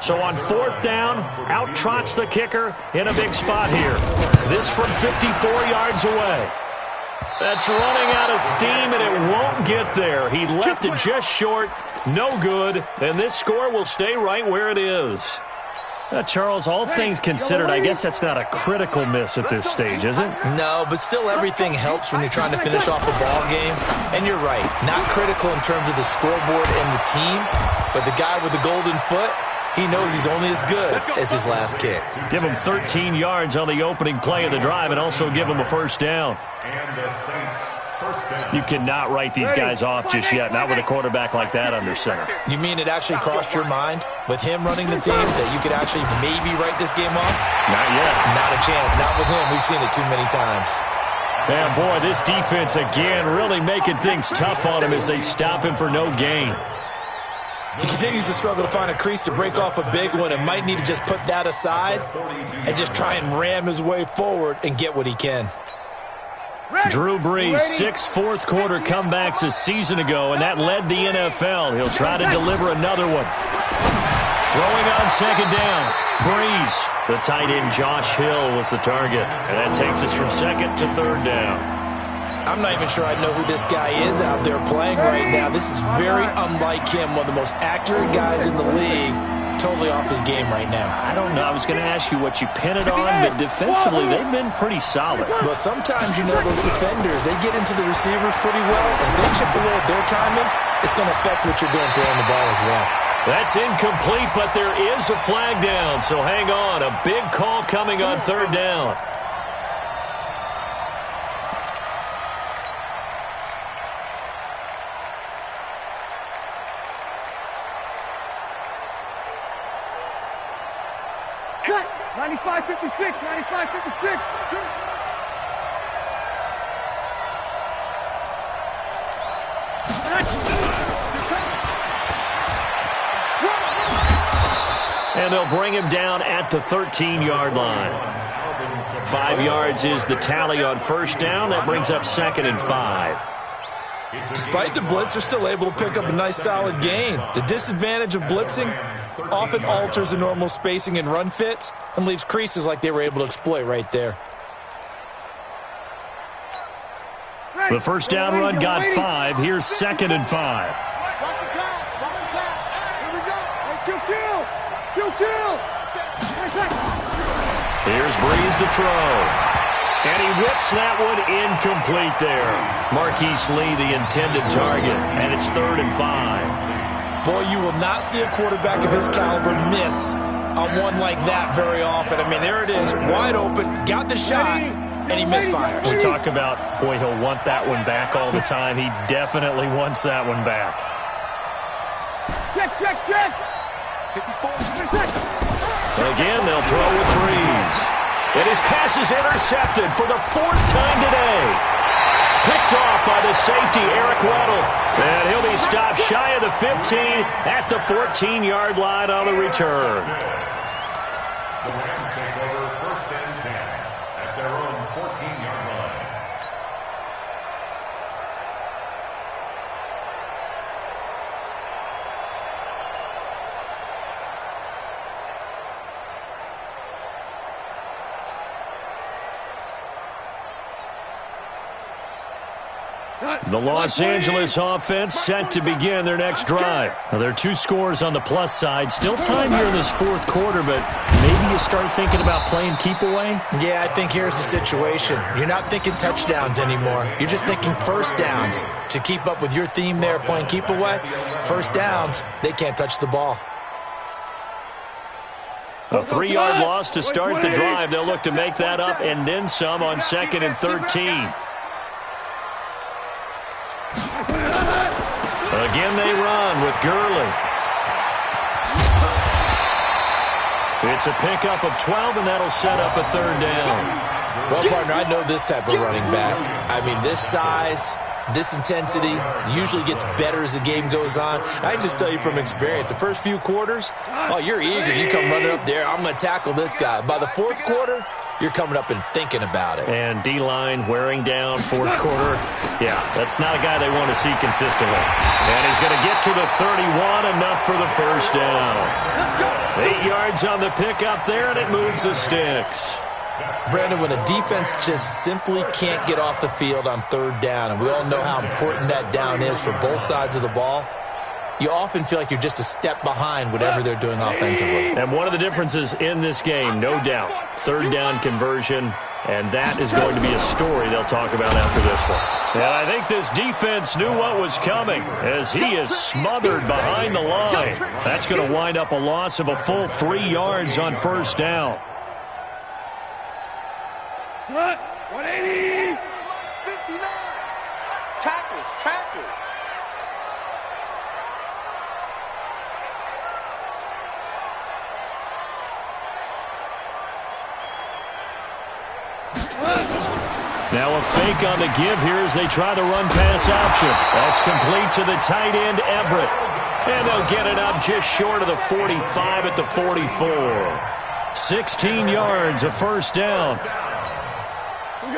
S1: So on fourth down, out trots the kicker in a big spot here. This from 54 yards away. That's running out of steam, and it won't get there. He left it just short, no good, and this score will stay right where it is. Charles, all things considered, I guess that's not a critical miss at this stage, is it?
S3: No, but still everything helps when you're trying to finish off a ball game. And you're right, not critical in terms of the scoreboard and the team, but the guy with the golden foot, he knows he's only as good as his last kick.
S1: Give him 13 yards on the opening play of the drive and also give him a first down.
S4: And the Saints, first down.
S1: You cannot write these guys off just yet, not with a quarterback like that under center.
S3: You mean it actually crossed your mind with him running the team that you could actually maybe write this game off?
S1: Not yet.
S3: Not a chance. Not with him. We've seen it too many times.
S1: Man, boy, this defense again really making things tough on him as they stop him for no gain.
S3: He continues to struggle to find a crease to break off a big one and might need to just put that aside and just try and ram his way forward and get what he can.
S1: Drew Brees, 6 fourth-quarter comebacks a season ago, and that led the NFL. He'll try to deliver another one. Throwing on second down, Brees. The tight end Josh Hill was the target, and that takes us from second to third down.
S3: I'm not even sure I know who this guy is out there playing right now. This is very unlike him, one of the most accurate guys in the league. Totally off his game right now.
S1: I don't know. I was going to ask you what you pin it on, but defensively, they've been pretty solid.
S3: But sometimes, you know, those defenders, they get into the receivers pretty well, and if they chip away at their timing, it's going to affect what you're doing throwing the ball as well.
S1: That's incomplete, but there is a flag down, so hang on. A big call coming on third down.
S2: Cut! 95-56, 95-56.
S1: And they'll bring him down at the 13-yard line. 5 yards is the tally on first down. That brings up second and 5.
S3: Despite the blitz, they're still able to pick up a nice solid gain. The disadvantage of blitzing often alters the normal spacing and run fits and leaves creases like they were able to exploit right there.
S1: The first down run got 5. Here's second and 5.
S2: Watch the pass, watch the pass. Here we go. Hey, kill.
S1: Here's Brees to throw. And he whips that one incomplete there. Marquise Lee, the intended target, and it's third and 5.
S3: Boy, you will not see a quarterback of his caliber miss on one like that very often. I mean, there it is, wide open, got the shot, and he misfires.
S1: We talk about, boy, he'll want that one back all the time. He definitely wants that one back.
S2: Check.
S1: Again, they'll throw with Brees. And his pass is intercepted for the 4th time today. Picked off by the safety, Eric Weddle. And he'll be stopped shy of the 15 at the 14-yard line on the return.
S4: The Rams take over first and 10 at their own 14-yard line.
S1: The Los Angeles offense set to begin their next drive. Now, there are 2 scores on the plus side. Still time here in this fourth quarter, but maybe you start thinking about playing keep away?
S3: Yeah, I think here's the situation. You're not thinking touchdowns anymore. You're just thinking first downs. To keep up with your theme there, playing keep away, first downs, they can't touch the ball.
S1: A 3-yard loss to start the drive. They'll look to make that up and then some on 2nd and 13. Again, they run with Gurley. It's a pickup of 12, and that'll set up a 3rd down.
S3: Well, partner, I know this type of running back. I mean, this size, this intensity usually gets better as the game goes on. I can just tell you from experience, the first few quarters, oh, you're eager. You come running up there, I'm going to tackle this guy. By the 4th quarter, you're coming up and thinking about it.
S1: And D-line wearing down 4th quarter. Yeah, that's not a guy they want to see consistently. And he's going to get to the 31, enough for the first down. 8 yards on the pickup there, and it moves the sticks.
S3: Brandon, when a defense just simply can't get off the field on 3rd down, and we all know how important that down is for both sides of the ball, you often feel like you're just a step behind whatever they're doing offensively.
S1: And one of the differences in this game, no doubt, 3rd down conversion, and that is going to be a story they'll talk about after this one. And I think this defense knew what was coming as he is smothered behind the line. That's going to wind up a loss of a full 3 yards on 1st down.
S2: 180. 59. Tackles.
S1: Now a fake on the give here as they try the run-pass option. That's complete to the tight end, Everett. And they'll get it up just short of the 45 at the 44. 16 yards, a 1st down.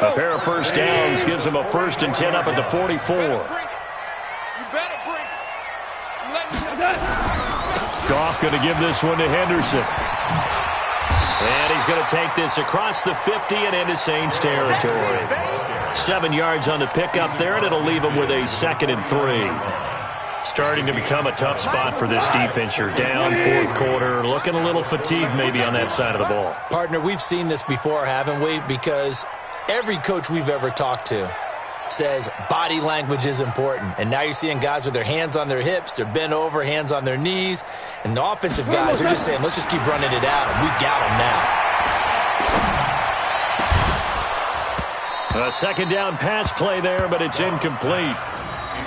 S1: A pair of 1st downs gives them a 1st and 10 up at the 44. Goff going to give this one to Henderson. And he's going to take this across the 50 and into Saints territory. 7 yards on the pickup there, and it'll leave them with a 2nd and 3. Starting to become a tough spot for this defense. You're down 4th quarter, looking a little fatigued maybe on that side of the ball.
S3: Partner, we've seen this before, haven't we? Because every coach we've ever talked to says body language is important. And now you're seeing guys with their hands on their hips, they're bent over, hands on their knees. And the offensive guys are just saying, let's just keep running it out, and we've got them now.
S1: A 2nd down pass play there, but it's incomplete.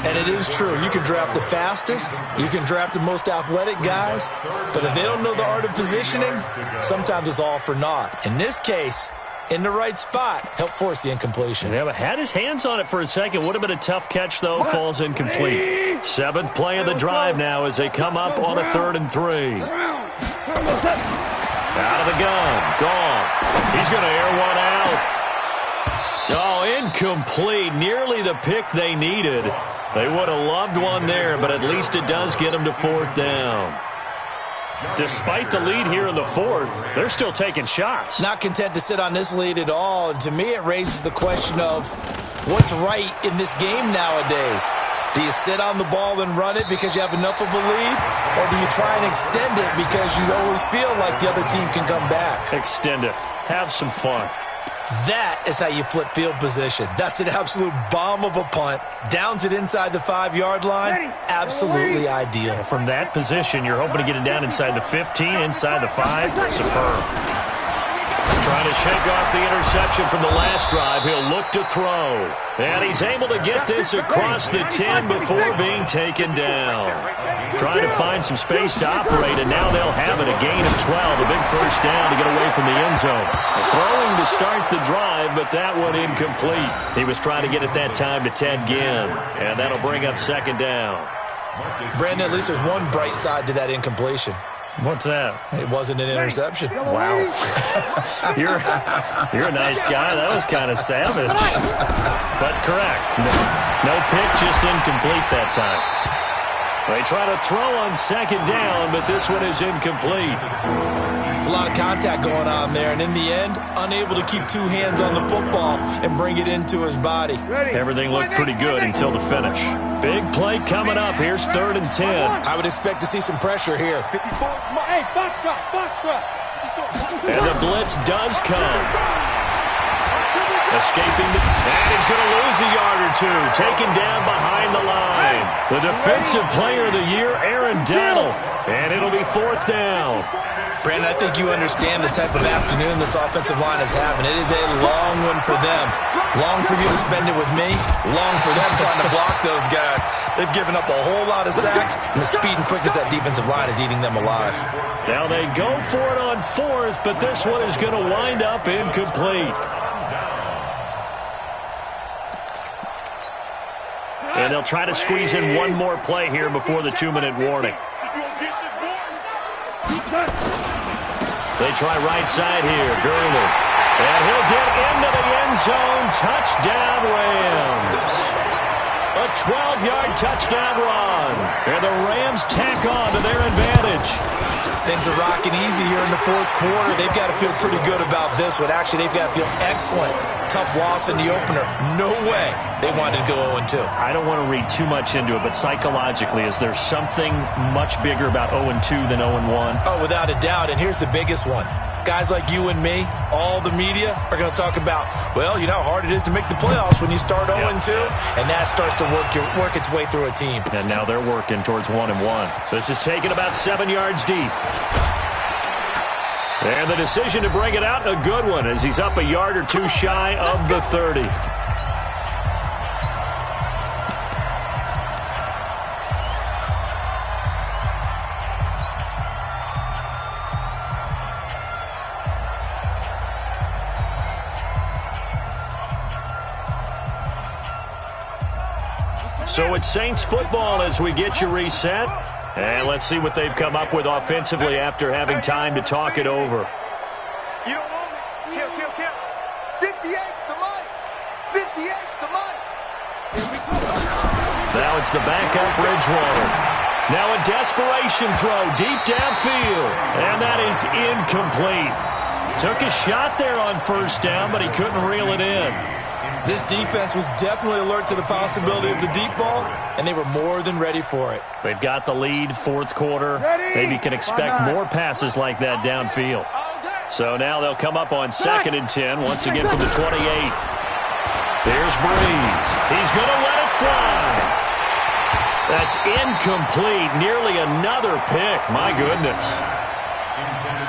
S3: And it is true. You can draft the fastest, you can draft the most athletic guys, but if they don't know the art of positioning, sometimes it's all for naught. In this case, in the right spot, help force the incompletion.
S1: Yeah, but had his hands on it for a second. Would have been a tough catch, though. Falls incomplete. 7th play of the drive now as they come up on a 3rd and 3. Out of the gun. Goff. He's going to air one out. Oh, incomplete. Nearly the pick they needed. They would have loved one there, but at least it does get them to 4th down. Despite the lead here in the 4th, they're still taking shots.
S3: Not content to sit on this lead at all. And to me, it raises the question of what's right in this game nowadays. Do you sit on the ball and run it because you have enough of a lead? Or do you try and extend it because you always feel like the other team can come back?
S1: Extend it. Have some fun.
S3: That is how you flip field position. That's an absolute bomb of a punt. Downs it inside the 5-yard line. Absolutely ideal.
S1: From that position, you're hoping to get it down inside the 15, inside the 5. Superb. Trying to shake off the interception from the last drive. He'll look to throw. And he's able to get this across the 10 before being taken down. Trying to find some space to operate, and now they'll have it. A gain of 12, a big 1st down to get away from the end zone. Throwing to start the drive, but that one incomplete. He was trying to get it that time to Ted Ginn, and that'll bring up 2nd down.
S3: Brandon, at least there's one bright side to that incompletion.
S1: What's that?
S3: It wasn't an interception.
S1: Wow. You're a nice guy. That was kind of savage. But correct. No pick, just incomplete that time. They try to throw on second down, but this one is incomplete.
S3: It's a lot of contact going on there, and in the end, unable to keep two hands on the football and bring it into his body.
S1: Everything looked pretty good until the finish. Big play coming up. Here's 3rd and 10.
S3: I would expect to see some pressure here.
S2: 54. Hey, box drop, box drop.
S1: And the blitz does come. Escaping, and he's going to lose a yard or two. Taken down behind the line. The defensive player of the year, Aaron Donald. And it'll be 4th down.
S3: Brandon, I think you understand the type of afternoon this offensive line is having. It is a long one for them. Long for you to spend it with me. Long for them trying to block those guys. They've given up a whole lot of sacks, and the speed and quickness of that defensive line is eating them alive.
S1: Now they go for it on 4th, but this one is going to wind up incomplete. And they'll try to squeeze in one more play here before the 2-minute warning. They try right side here. Gurley. And he'll get into the end zone. Touchdown, Rams. A 12-yard touchdown run. And the Rams tack on to their advantage.
S3: Things are rocking easy here in the 4th quarter. They've got to feel pretty good about this one. Actually, they've got to feel excellent. Tough loss in the opener. No way they wanted to go 0-2.
S1: I don't want to read too much into it, but psychologically, is there something much bigger about 0-2 than 0-1?
S3: Oh, without a doubt. And here's the biggest one. Guys like you and me, all the media, are going to talk about, well, you know how hard it is to make the playoffs when you start 0-2, and that starts to work its way through a team.
S1: And now they're working towards 1-1. This is taken about 7 yards deep. And the decision to bring it out, a good one, as he's up a yard or two shy of the 30. So it's Saints football as we get you reset. And let's see what they've come up with offensively after having time to talk it over.
S2: You don't want me. Kill. 58's the money. 58's the money.
S1: Now it's the backup Bridgewater. Now a desperation throw deep downfield. And that is incomplete. Took a shot there on 1st down, but he couldn't reel it in.
S3: This defense was definitely alert to the possibility of the deep ball, and they were more than ready for it.
S1: They've got the lead, 4th quarter. Maybe can expect more passes like that downfield. So now they'll come up on 2nd and 10, once again from the 28. There's Breeze. He's going to let it fly. That's incomplete. Nearly another pick. My goodness.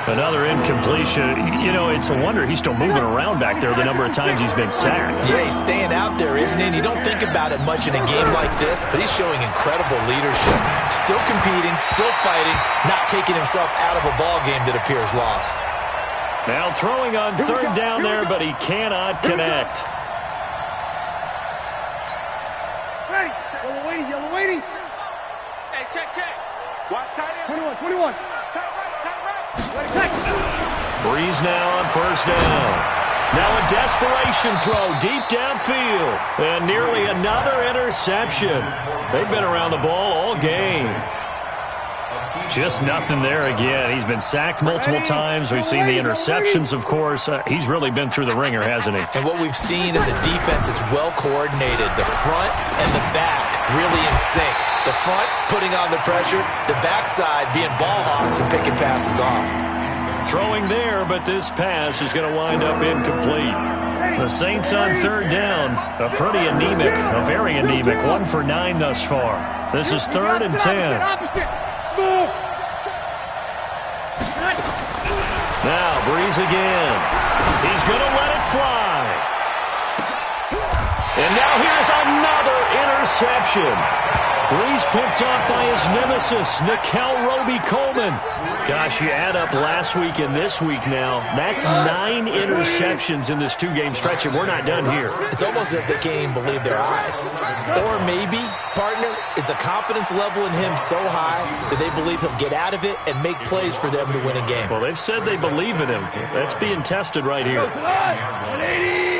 S1: Another incompletion. You know, it's a wonder he's still moving around back there the number of times he's been sacked.
S3: Yeah, he's staying out there, isn't he? And you don't think about it much in a game like this, but he's showing incredible leadership. Still competing, still fighting, not taking himself out of a ball game that appears lost.
S1: Now throwing on 3rd down there, but he cannot connect.
S2: Ready. Yellow waiting.
S5: Hey, check.
S2: Watch tight end. 21.
S1: Breeze now on 1st down. Now a desperation throw deep downfield. And nearly another interception. They've been around the ball all game. Just nothing there again. He's been sacked multiple times. We've seen the interceptions, of course. He's really been through the ringer, hasn't he?
S3: And what we've seen is a defense that's well coordinated. The front and the back really in sync. The front putting on the pressure, the backside being ball hawks and picking passes off.
S1: Throwing there, but this pass is going to wind up incomplete. The Saints on 3rd down. A pretty anemic, a very anemic 1 for 9 thus far. This is 3rd and 10. Now Breeze again. He's going to let it fly. And now here's another interception. Breeze picked up by his nemesis, Nickel Roby-Coleman. Gosh, you add up last week and this week now. That's 9 interceptions in this 2-game stretch, and we're not done here.
S3: It's almost as if they can't even believe their eyes. Or maybe, partner, is the confidence level in him so high that they believe he'll get out of it and make plays for them to win a game.
S1: Well, they've said they believe in him. That's being tested right here.
S2: 180.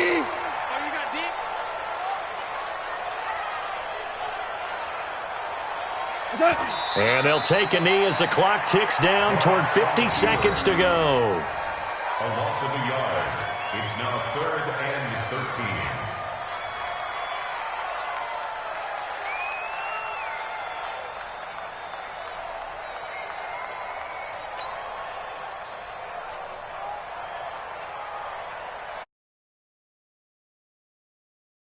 S1: And they'll take a knee as the clock ticks down toward 50 seconds to go.
S4: A loss of a yard. It's now 3rd and 13.